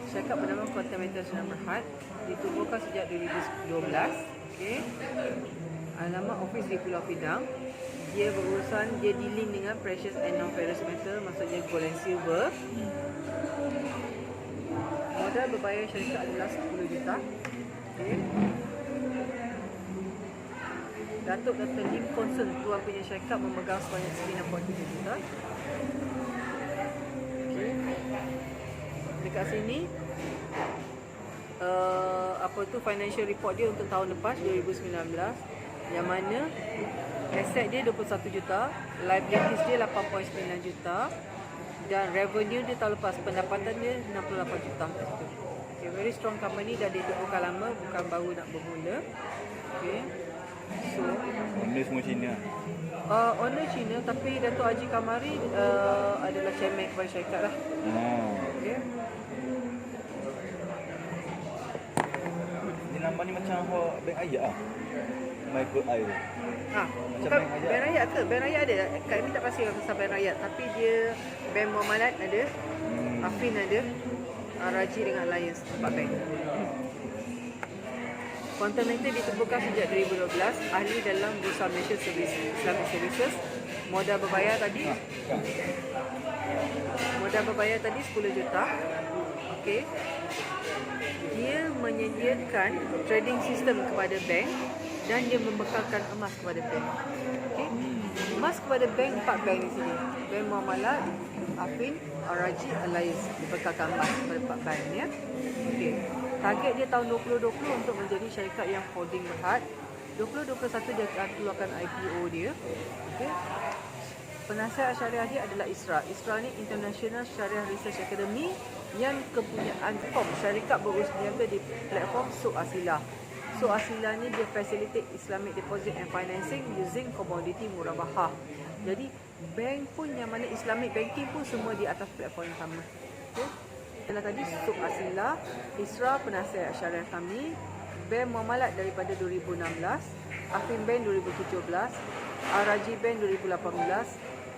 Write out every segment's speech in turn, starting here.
syarikat bernama Continental Sinar Berhad, ditubuhkan sejak 2012. Okey. Alamat ofis di Pulau Pinang. Dia dealing dengan precious and non-ferrous metal, maksudnya gold and silver. Modal berbayar syarikat adalah 10 juta. Okay. Datuk Dr. Lim Concern, tuan punya syarikat, memegang sebanyak 9.7 juta. Okay. Dekat sini financial report dia untuk tahun lepas 2019, yang mana aset dia 21 juta, liabilities dia 8.9 juta, dan revenue dia tahun lepas, pendapatan dia 68 juta. Okay, very strong company, dah ditubuhkan lama, bukan baru nak bermula. Okay. So, owner semua Cina. Owner Cina, tapi Datuk Haji Kamari adalah chairman kepada syarikat lah. Okay. Ni nama ni macam bank ayat lah. Michael Air. Bukan bank rakyat ke? Bank rakyat ada. Kami tak pasti pasal bank rakyat, tapi dia bank Muamalat ada, Afin ada, Raji dengan Alliance, 4 bank. Continental ditubuhkan sejak 2012, ahli dalam Bursa Malaysia Islamic Services. Modal berbayar tadi 10 juta. Okey. Dia menyediakan trading system kepada bank dan dia membekalkan emas kepada bank. Okey. Emas kepada bank, 4 bank di sini. Bank Muamalat, Afin, Raji, Alliance, dibekalkan emas kepada 4 bank ya. Okey. Target dia tahun 2020 untuk menjadi syarikat yang holding Berhad. 2021 dia akan keluarkan IPO dia. Okey. Penasihat syariah dia adalah ISRA. ISRA ni International Sharia Research Academy, yang kepunyaan firm syarikat berurus niaga di platform Suq Asilah. Suq Asilah ni dia facilitate Islamic deposit and financing using commodity murabahah. Jadi bank pun, yang mana Islamic banking pun, semua di atas platform yang sama. Okay. Adalah tadi Suq Asilah, ISRA penasihat syariah kami, Bank Muamalat daripada 2016, Afin Bank 2017, Raji Bank 2018,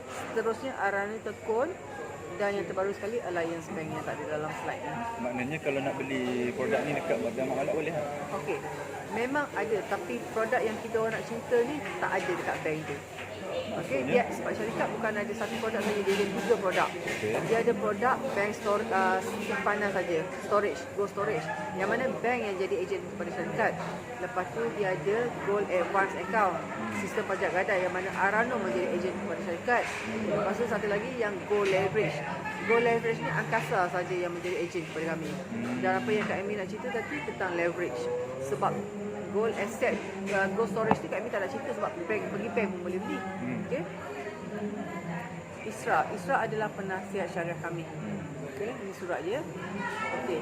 seterusnya Arani Tekun, dan yang terbaru sekali Alliance Bank yang tak ada dalam slide ni. Maknanya kalau nak beli produk ni dekat Bank Muamalat boleh tak? Okey. Memang ada, tapi produk yang kita orang nak cerita ni tak ada dekat bank tu. Okey, dia sebab syarikat bukan ada satu produk saja, dia ada 3 produk. Okay. Dia ada produk bank simpanan saja, storage, gold storage, yang mana bank yang jadi ejen kepada syarikat. Lepas tu dia ada gold advance account, sistem pajak gadai, yang mana Arano menjadi ejen kepada syarikat. Lepas tu satu lagi yang gold leverage. Gold leverage ni Angkasa saja yang menjadi ejen kepada kami. Dan apa yang Kak Amy nak cerita tadi tentang leverage, sebab gold asset, gold storage ni Kak Amy tak nak cerita sebab pergi bank pun boleh beli. Okay. ISRA adalah penasihat syariah kami. Okay, ini surat dia. Okay.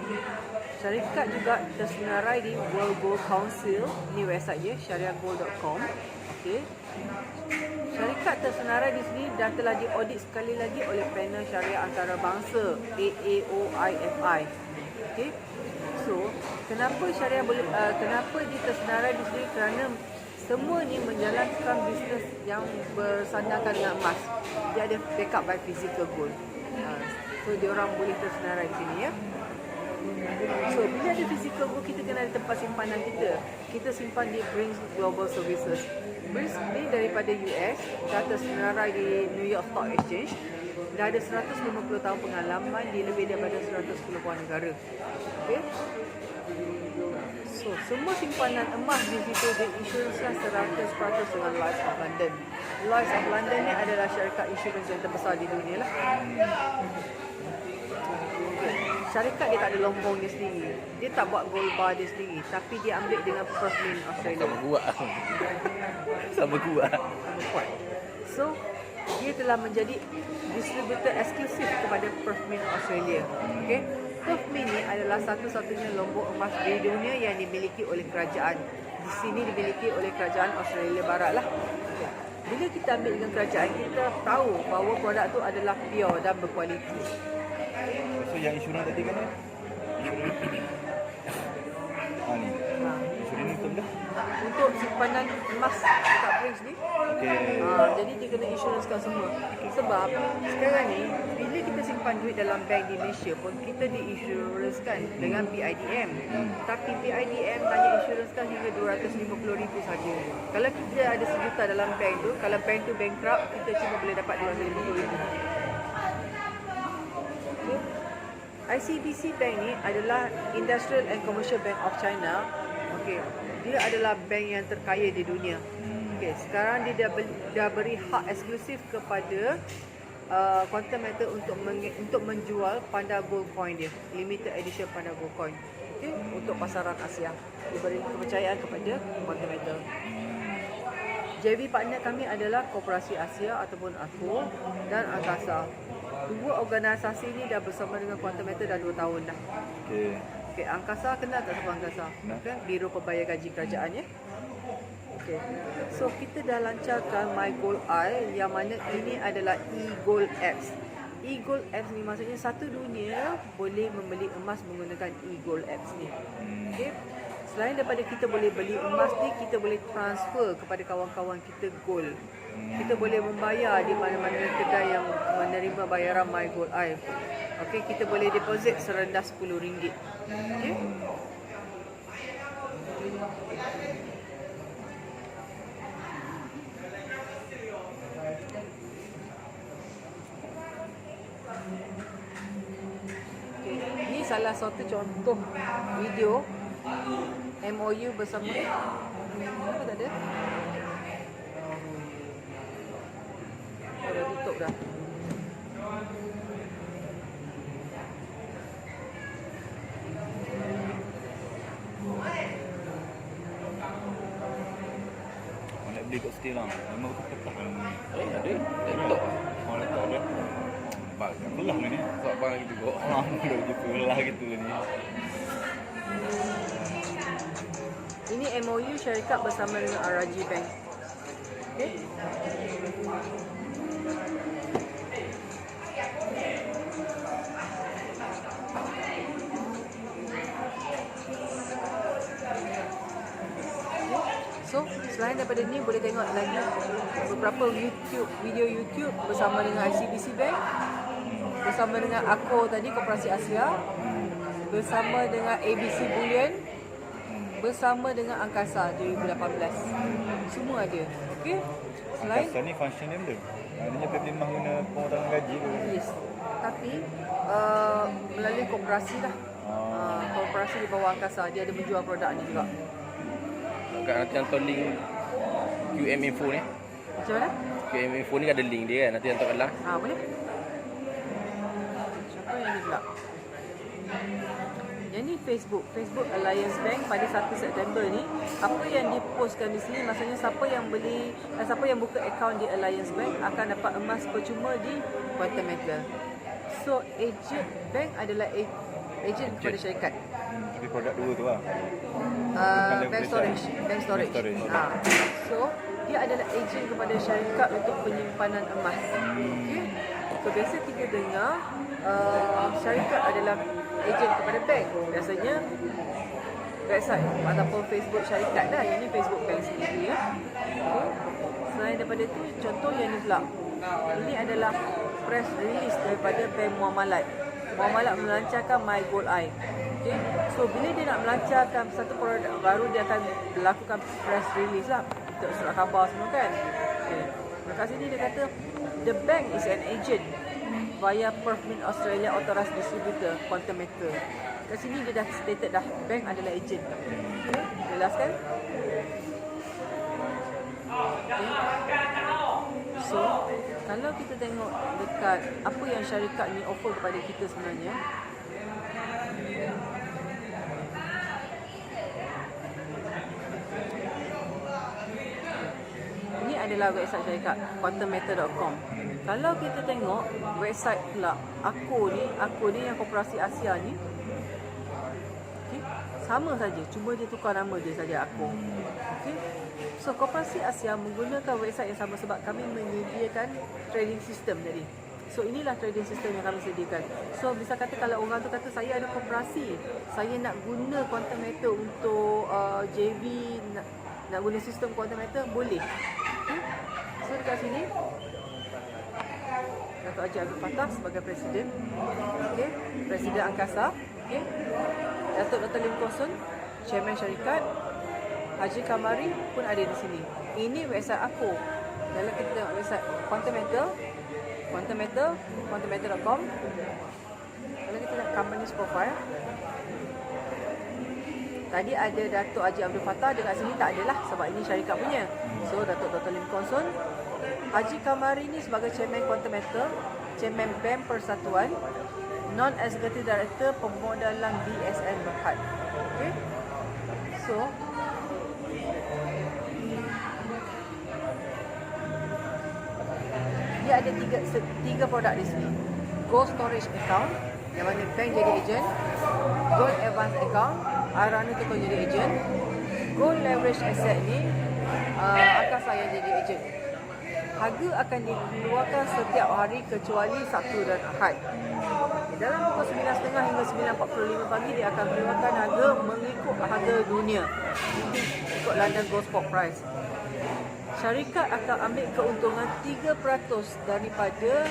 Syarikat juga tersenarai di World Gold Council, ni website dia, syariahgold.com. Okay. Syarikat tersenarai di sini dan telah diaudit sekali lagi oleh panel syariah antarabangsa AAOIFI. Okay. So, kenapa syariah kenapa dia tersenarai di sini? Kerana semua ni menjalankan bisnes yang bersandarkan dengan emas. Dia ada backup by physical gold. So, dia orang boleh tersenarai di sini ya. So, bila ada physical gold, kita kena ada tempat simpanan kita. Kita simpan di Brings Global Services. Brings ni daripada US, dah tersenarai di New York Stock Exchange. Dah ada 150 tahun pengalaman di lebih daripada 110 buah negara. Okay. So, semua simpanan emas di situ diinsurasikan 100% dengan Lloyd's of London. Lloyd's of London ni adalah syarikat insurans yang terbesar di dunia lah. Syarikat dia tak ada lombong dia sendiri. Dia tak buat gold bar dia sendiri, tapi dia ambil dengan Perth Mint Australia. Sama kuat. So, dia telah menjadi distributor eksklusif kepada Perth Mint Australia. Okay. Perth Mint ni adalah satu-satunya lombong emas di dunia yang dimiliki oleh kerajaan. Di sini dimiliki oleh kerajaan Australia Barat lah. Bila kita ambil dengan kerajaan, kita tahu bahawa produk tu adalah pure dan berkualiti. So yang insurans tadi kan? Ni. Insurans ni untuk sistem dah. untuk simpanan emas dekat Brinks ni. Okey. Jadi dia kena insurancekan semua. Sebab sekarang ni bila kita simpan duit dalam bank di Malaysia pun kita diinsurancekan dengan PIDM. Tapi PIDM hanya insurancekan hingga 250,000 saja. Kalau kita ada sejuta dalam bank tu, kalau bank tu bankrupt, kita cuma boleh dapat 250,000. Okay. ICBC Bank ni adalah Industrial and Commercial Bank of China. Okey, dia adalah bank yang terkaya di dunia. Okey, sekarang dia dah beri hak eksklusif kepada Quantum Metal untuk menjual Panda Gold Coin dia, limited edition Panda Gold Coin. Okey, untuk pasaran Asia. Diberi kepercayaan kepada Quantum Metal. JV partner kami adalah Koperasi Asia ataupun AKO dan Angkasa. Dua organisasi ni dah bersama dengan Quantum Metal dah 2 tahun dah. Okey. Okey, Angkasa kenal tak siapa Angkasa? Okay, Biro Pembayar Gaji Kerajaan ya. Okey. So kita dah lancarkan My Gold Eye yang mana ini adalah e-gold apps. E-gold apps ni maksudnya satu dunia boleh membeli emas menggunakan e-gold apps ni. Okey. Selain daripada kita boleh beli emas ni, kita boleh transfer kepada kawan-kawan kita gold. Kita boleh membayar di mana-mana kedai yang menerima bayaran My Gold Eye. Okey, kita boleh deposit serendah RM10. Okey. Okay. Ini salah satu contoh video MOU bersama. Kenapa tak ada? Oh, dah tutup dah. Orang nak beli kat stay lah. Memang betul-betul kan. Ada laptop. Orang letak ada. Bagus belah ni. Sebab bang lagi tengok. Dah jumpa belah gitu lah ni. Ini MOU syarikat bersama dengan RRG Bank. Okay. So, selain daripada ni boleh tengok lagi beberapa video YouTube bersama dengan ICBC Bank, bersama dengan AKO tadi, Koperasi Asia, bersama dengan ABC Bullion, bersama dengan Angkasa 2018. Semua ada. Okey. Selain Angkasa ni function dia benda. Adanya perkhidmatan guna pengurangan gaji tu. yes. Tapi melalui koperasi lah. Koperasi di bawah Angkasa dia ada menjual produk ni juga. Kat nanti hantar link QM Info ni. Macam mana? QM Info ni ada link dia kan. Nanti hantar kat lah. Boleh. Siapa yang ni pula? Yang ni Facebook Alliance Bank pada 1 September ni, apa yang dipostkan di sini maksudnya siapa yang beli dan siapa yang buka akaun di Alliance Bank akan dapat emas percuma di Quantum Metal. So agent bank adalah agent kepada syarikat. Tapi produk dua tu lah. Bank storage. So dia adalah agent kepada syarikat untuk penyimpanan emas. Okay. So biasa kita dengar syarikat adalah agent kepada bank. Biasanya website ataupun Facebook syarikat dah. Yang ni Facebook bank sendiri ya. Okay. Selain daripada tu, contoh yang ni pula. Ini adalah press release daripada Bank Muamalat. Muamalat melancarkan My Gold Eye. Okay. So bila dia nak melancarkan satu produk baru, dia akan melakukan press release lah untuk surat khabar semua kan. Okay. Dekat sini dia kata the bank is an agent via Perth Mint Australia Authorised Distributor Quantum Metal. Kat sini dia dah stated dah bank adalah agent. Okay. Jelas kan? Okay. So kalau kita tengok dekat apa yang syarikat ni offer kepada kita sebenarnya, ini adalah website syarikat quantummetal.com. Kalau kita tengok website pula AKO ni yang Koperasi Asia ni, okay, sama saja, cuma dia tukar nama dia saja AKO. Okay. So Koperasi Asia menggunakan website yang sama sebab kami menyediakan trading system tadi. So inilah trading system yang kami sediakan. So bisa kata kalau orang tu kata saya ada koperasi, saya nak guna quantum meter untuk JV, nak guna sistem quantum meter, boleh. So dekat sini Dato' Haji Abdul Fattah sebagai Presiden, okay, Presiden Angkasa, okay. Dato' Dr. Lim Kosun, Chairman syarikat, Haji Kamari pun ada di sini. Ini website aku. Kalau kita tengok website quantummeter.com. Kalau kita tengok company's profile, tadi ada Dato' Haji Abdul Fattah, dekat sini tak adalah sebab ini syarikat punya. So Dato' Dr. Lim Kosun, Haji Kamari ni sebagai Chairman Quantum Meter, Chairman BEM Persatuan, Non-Executive Director Pemodalan BSN Berhad. Okay. So dia ada tiga produk di sini. Gold Storage Account, yang mana bank jadi ejen. Gold Advance Account, Arana Tukar jadi ejen. Gold Leverage Asset ni Angkasa yang jadi ejen. Harga akan dikeluarkan setiap hari kecuali Sabtu dan Ahad. Dalam pukul 9.30 hingga 9.45 pagi dia akan keluarkan harga mengikut harga dunia, ikut London Gold Spot Price. Syarikat akan ambil keuntungan 3% daripada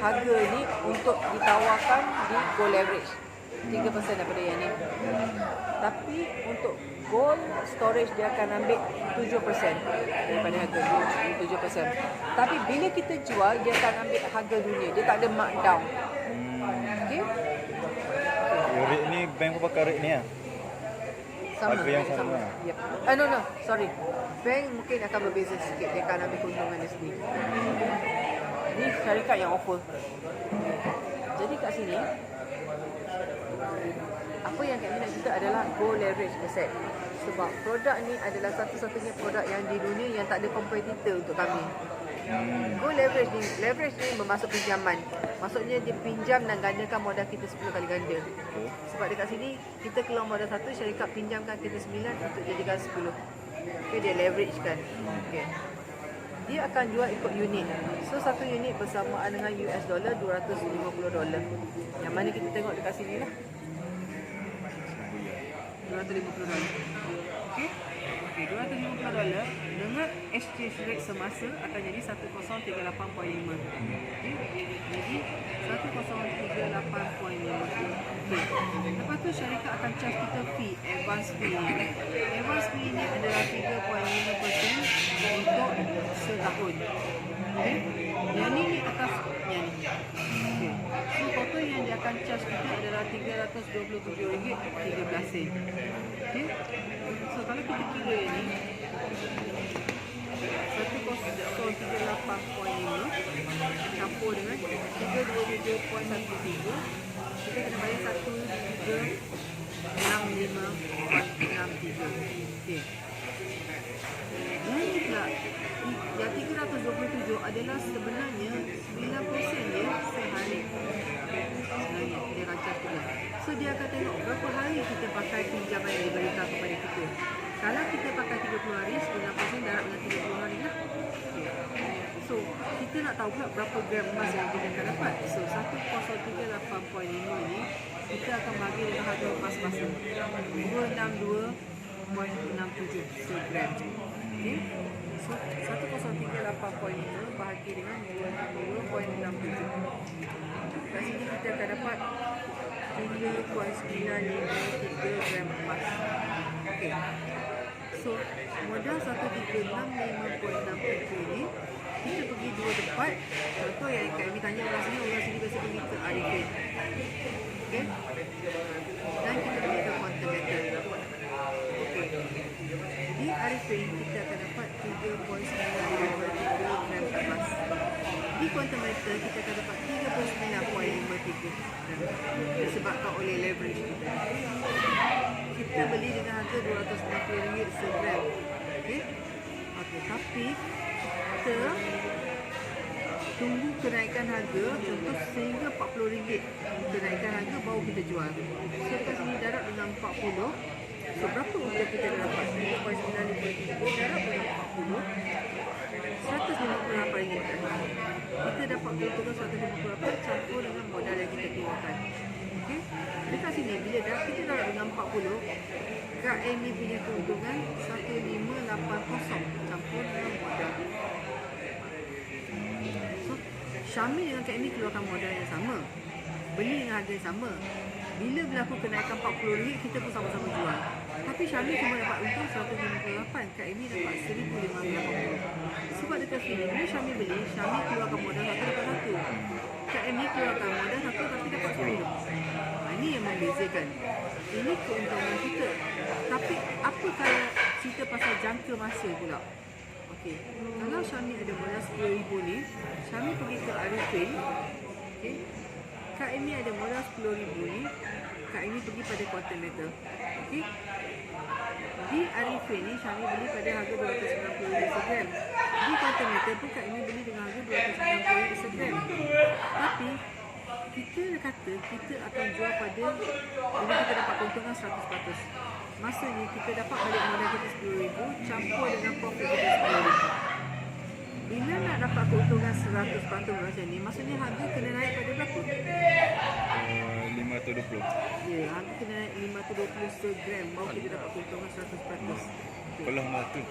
harga ni untuk ditawarkan di Gold Leverage. 3% daripada yang ni. Tapi untuk Gold Storage dia akan ambil 7% daripada harga 7%. Tapi bila kita jual dia akan ambil harga dunia. Dia tak ada markdown. Okey. Rate ni bank pun pakai rate ni lah. Sama. Harga yang sama. Yep. No, sorry. Bank mungkin akan berbeza sikit. Dia akan ambil keuntungan dia sendiri. Ini syarikat yang offer. Jadi kat sini, apa yang kami nak cerita adalah Gold Leverage Asset. Sebab produk ni adalah satu-satunya produk yang di dunia yang tak ada kompetitor untuk kami. Gold Leverage ni bermaksud pinjaman. Maksudnya dia pinjam dan gandakan modal kita 10 kali ganda. Sebab dekat sini kita keluar modal 1, syarikat pinjamkan kita 9 untuk jadikan 10. Okay, dia leverage kan. Okay. Dia akan jual ikut unit. So satu unit bersamaan dengan US dollar $250. Yang mana kita tengok dekat sini lah. $250. Okay. Okay, $250 dengan exchange rate semasa akan jadi 1038.5. Okay. Jadi 1038.5. Okay. Lepas tu syarikat akan charge kita fee, advance fee. Advance fee ni adalah 3.5% untuk setahun. Okay. Yang ni atas yang ni. Okay. So total yang dia akan charge kita adalah RM327.13. Okay. So kalau kita kira yang ni 1038.5 campur dengan 327.13, kita kena bayar 1365.63. Okay. Yang ni pula, yang 327 adalah sebenarnya 9% dia sehari. Sebenarnya dia rancang juga. So dia akan tengok berapa hari kita pakai pinjaman yang diberikan kepada kita. Kalau kita pakai 30 hari, 9% darab dengan 30 hari lah. So kita nak tahu pula berapa gram emas yang kita akan dapat. So 1038.5 ni kita akan bagi dengan harga emas masa 262.67 segram. Okay. So 1038.5 bahagi dengan 262.67. Kat sini kita akan dapat 3.953 gram emas. Okay. So modal 1365.63 ni kita pergi dua tempat. Contoh yang kami tanya orang sini biasa pergi ke Arifin. Okay. Dan kita pergi ke Quantum Meter. Okay. Di Arifin kita akan dapat 3.953 gram emas. Di Quantum Meter kita akan dapat 39.53 gram. Disebabkan oleh leverage kita. Kita beli dengan harga RM260 segram. Okay. Okay. Tapi kita tunggu kenaikan harga, contoh sehingga RM40 kenaikan harga baru kita jual. So kat sini darab dengan 40, So berapa untung kita dah dapat? 1.953 darab pada 40, RM158 kan. Kita dapat keuntungan 158 campur dengan modal yang kita keluarkan. Okey. Dekat sini bila dah kita darab dengan 40, Kak Amy punya keuntungan 1580 campur dengan modal. So Syamil dengan Kak Amy keluarkan modal yang sama, beli dengan harga yang sama. Bila berlaku kenaikan RM40, kita pun sama-sama jual. Tapi Syamil cuma dapat untung 158, Kak Amy dapat 1580. Sebab dekat sini, bila Syamil beli, Syamil keluarkan modal satu dapat satu. Kak Amy keluarkan modal satu tapi dapat 10. Ini yang membezakan. Ini keuntungan kita. Tapi apa kalau cerita pasal jangka masa pula? Okey, kalau Syamil ada modal RM10,000 ni, Syamil pergi ke Arifin. Okey, Kak Amy ada modal RM10,000 ni, Kak Amy pergi pada quantum meter. Okey, di Arifin ni Syamil beli pada harga RM290 segram. Di quantum meter pun Kak Amy beli dengan harga RM290 segram. Tapi kita kata kita akan jual pada bila kita dapat keuntungan 100%. Maksudnya kita dapat balik modal kita RM10,000 campur dengan profit kita RM10,000. Bila nak dapat keuntungan 100% macam ni, maksudnya harga kena naik pada berapa? 520. Ya, harga kena naik 520 segram baru kita dapat keuntungan 100%. Kalau mati.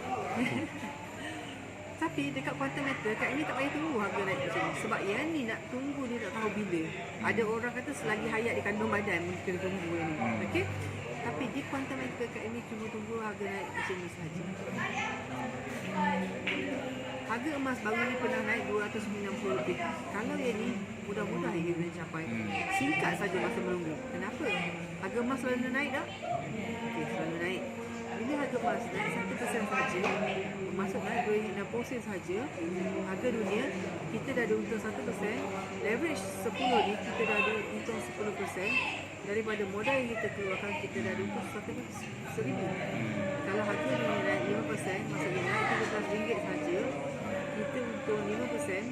Tapi dekat quantum meter, Kak Amy tak payah tunggu harga naik macam ni. Sebab yang ni nak tunggu dia tak tahu bila. Ada orang kata selagi hayat di kandung badan mungkin tunggu yang ni. Okey? Tapi di quantum meter, Kak Amy cuma tunggu harga naik macam ni sahaja. Harga emas baru ni pernah naik RM290 lebih. Kalau yang ni mudah-mudah ia boleh capai. Singkat saja masa menunggu. Kenapa? Harga emas selalu naik tak? Okey, selalu naik. Bila harga emas naik 1% saja, masuk naik 2.60 saja, harga dunia kita dah ada untung 1%, leverage 10 ni kita dah ada untung 10%, daripada modal yang kita keluarkan kita dah ada untung 1,000. Kalau harga dunia naik 5%, maksudnya naik RM13 saja, kita untung 5%,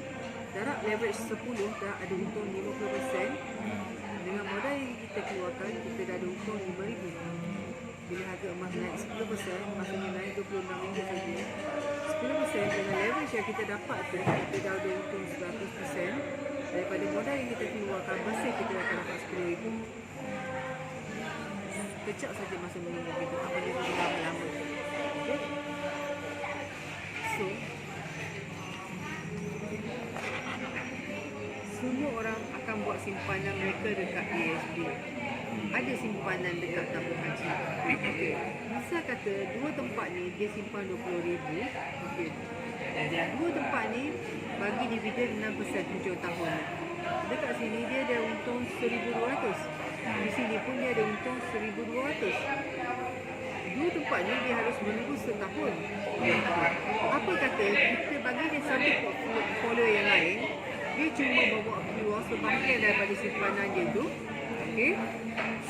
darab leverage 10 dah ada untung 50%, dengan modal yang kita keluarkan kita dah ada untung RM5,000. Bila harga emas naik 10%, maksudnya naik RM26 saja. 10% dengan leverage yang kita dapat tu, kita dah ada untung 100%. Daripada modal yang kita keluarkan, bersih kita akan dapat RM10,000. Kejap saja masa menunggu kita, tak boleh tunggu lama-lama. Okay? So, semua orang akan buat simpanan mereka dekat ASB. Ada simpanan dekat tabung haji. Okey. Misal kata dua tempat ni dia simpan RM20,000. Okey. Dua tempat ni bagi dividen 6% 7 tahun. Dekat sini dia ada untung 1,200. Di sini pun dia ada untung 1,200. Dua tempat ni dia harus menunggu setahun. Apa kata kita bagi dia satu portfolio yang lain, dia cuma bawa keluar sebahagian daripada simpanan dia tu. Okey,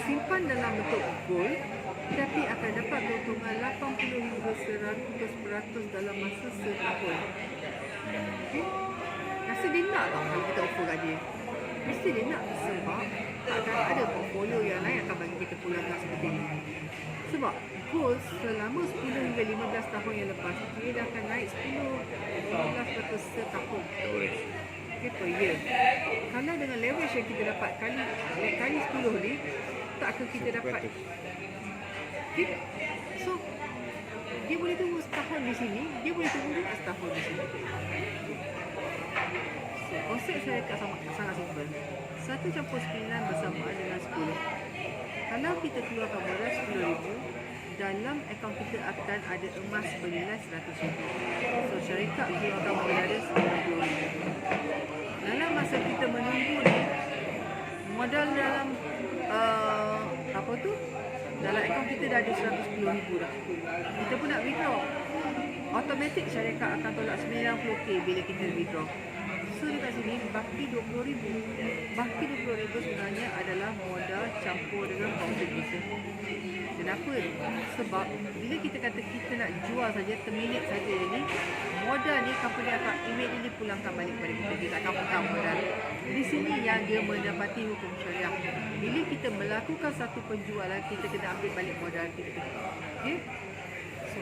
simpan dalam bentuk gold, tapi akan dapat keuntungan 80 hingga 100% dalam masa setahun. Okey, rasa dia nak tak kalau kita offer kat dia? Mesti dia nak, sebab akan ada portfolio yang lain akan bagi kita pulangkan seperti ini. Sebab gold selama 10 hingga 15 tahun yang lepas, dia dah akan naik 10-15% setahun. Okay, per year. Kalau dengan leverage yang kita dapat kali 10 ni, tak akan kita dapat. Okay. So, dia boleh tunggu setahun di sini, dia boleh tunggu juga setahun di sini. So, konsep saya sangat simple. 1 campur 9 bersamaan dengan 10. Kalau kita keluarkan modal RM10,000, dalam akaun kita akan ada emas bernilai RM100,000. So, syarikat keluarkan modal dia RM90,000. Dalam masa kita menunggu ni, modal dalam dalam akaun kita dah ada RM110,000 dah. Kita pun nak withdraw, automatik syarikat akan tolak 90k bila kita withdraw. So dekat sini baki 20,000. Baki 20,000 sebenarnya adalah modal campur dengan contribution. Kenapa? Sebab bila kita kata kita nak jual saja, terminate saja ni, modal ni company akan immediately pulangkan balik kepada kita. Dia tak akan pegang modal. Di sini yang dia mendapati hukum syariah. Bila kita melakukan satu penjualan, kita kena ambil balik modal kita. Okay? So,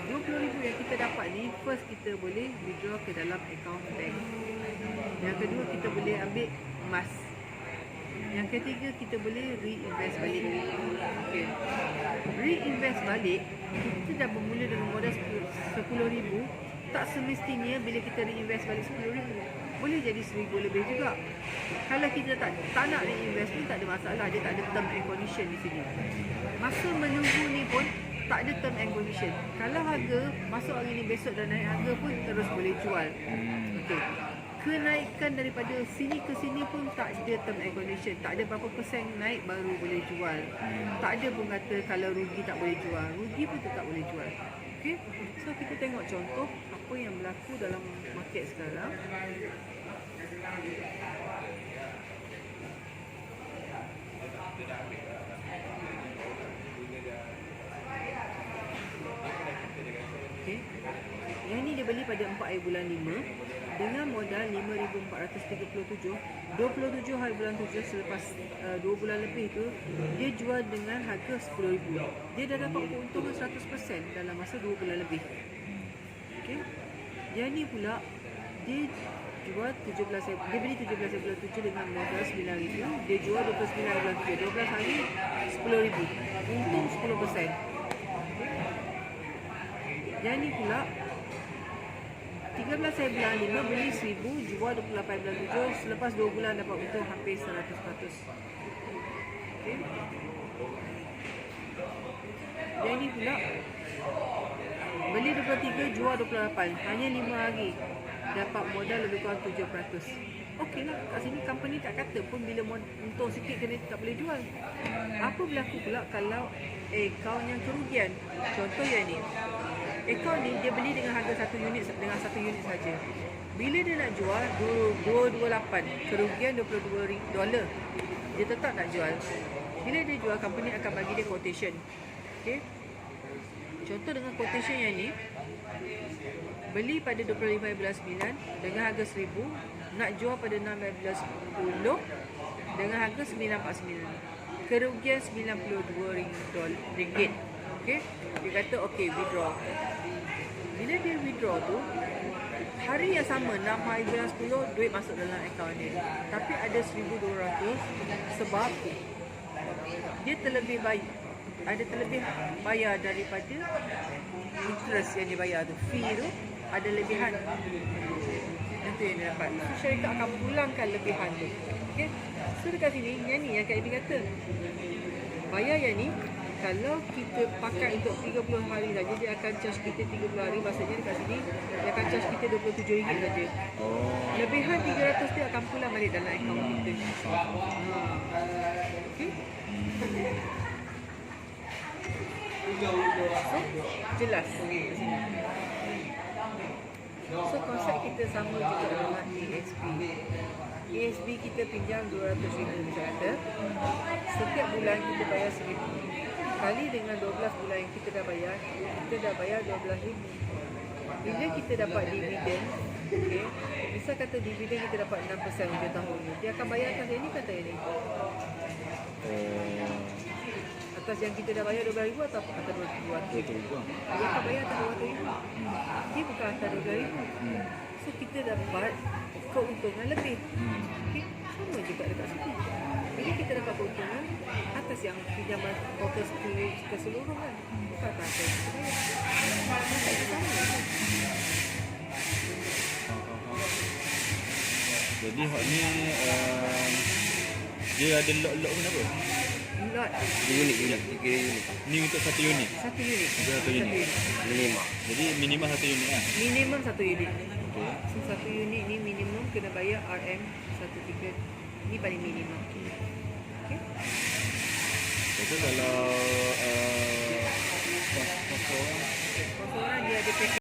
20,000 yang kita dapat ni, first kita boleh withdraw ke dalam account bank. Yang kedua, kita boleh ambil emas. Yang ketiga, kita boleh reinvest balik. Okay. Reinvest balik, kita dah bermula dengan modal 10,000. Tak semestinya bila kita reinvest balik 10,000, boleh jadi 1,000 lebih juga. Kalau kita tak nak reinvest pun tak ada masalah. Dia tak ada term and condition di sini. Masa menunggu ni pun tak ada term and condition. Kalau harga masuk hari ni, besok dah naik harga pun terus boleh jual. Okay. Kenaikan daripada sini ke sini pun tak ada term and condition. Tak ada berapa persen naik baru boleh jual. Tak ada pun kata kalau rugi tak boleh jual. Rugi pun tetap boleh jual. Okay. So kita tengok contoh apa yang berlaku dalam market sekarang. Okay. Yang ni dia beli pada 4 hari bulan 5 dengan modal 5,437. 27 hari bulan 7 selepas 2 bulan lebih tu, dia jual dengan harga 10,000. Dia dah dapat keuntungan 100% dalam masa 2 bulan lebih. Okay. Yang ni pula dia jual 17 hari, dia beli 17 hari bulan 7 dengan modal 9,000. Dia jual 29 hari bulan 7, 12 hari 10,000. Untung 10%. Okay. Yang ni pula 13 hari bulan 5 beli 1,000, jual 28 bulan 7, selepas 2 bulan dapat untung hampir 100%. Okay. Yang ni pula beli 23, jual 28, hanya 5 hari dapat modal lebih kurang 7%. Okey lah, kat sini company tak kata pun bila untung sikit kena tak boleh jual. Apa berlaku pula kalau akaun yang kerugian? Contoh yang ni, akaun ni dia beli dengan harga 1 unit saja. Bila dia nak jual 228, kerugian $22, dia tetap nak jual. Bila dia jual, company akan bagi dia quotation. Okey. Contoh dengan quotation yang ni, beli pada 25 bulan 9 dengan harga 1,000, nak jual pada 6 bulan 10 dengan harga 949. Kerugian $92. Okey. Dia kata okey, withdraw. Bila dia withdraw tu, hari yang sama 6 hari bulan 10 duit masuk dalam akaun dia. Tapi ada 1,200 sebab dia terlebih bayar daripada interest yang dia bayar tu. Fee tu ada lebihan. Itu yang dia dapat. So, syarikat akan pulangkan lebihan tu. Okay. So dekat sini, yang ni yang Kak Ibi kata, bayar yang ni, kalau kita pakai untuk 30 hari saja, dia akan charge kita 30 hari. Maksudnya dekat sini dia akan charge kita RM27 saja. Lebihan 300 dia akan pulang balik dalam akaun kita. Okey. So, jelas di sini. So konsep kita sama juga dengan ASB. ASB kita pinjam RM200 misalnya. Setiap bulan kita bayar RM1,000. Kali dengan 12 bulan yang kita dah bayar, kita dah bayar RM12,000. Bila kita dapat dividen, okay, misal kata dividen kita dapat 6% hujung tahun ni, dia akan bayar atas yang ni kata yang ni. Atas yang kita dah bayar RM12,000 atau atas RM200,000? Dia akan bayar atas RM200,000. Dia bukan atas RM12,000. So kita dapat keuntungan lebih. Okay. Sama juga dekat sini. Bila kita dapat keuntungan atas yang pinjaman total keseluruhan, bukan atas yang kita bayar. Jadi hak ni dia ada lot-lot pun apa? Lot. Unit. Ni untuk 1 unit. 1 unit. Untuk 1 unit. Minimum. Jadi minimum 1 unit lah. Minimum 1 unit. Okay. So 1 unit ni minimum kena bayar RM certificate. Ni paling minimum. Okay. Jadi kalau Kos orang dia ada package.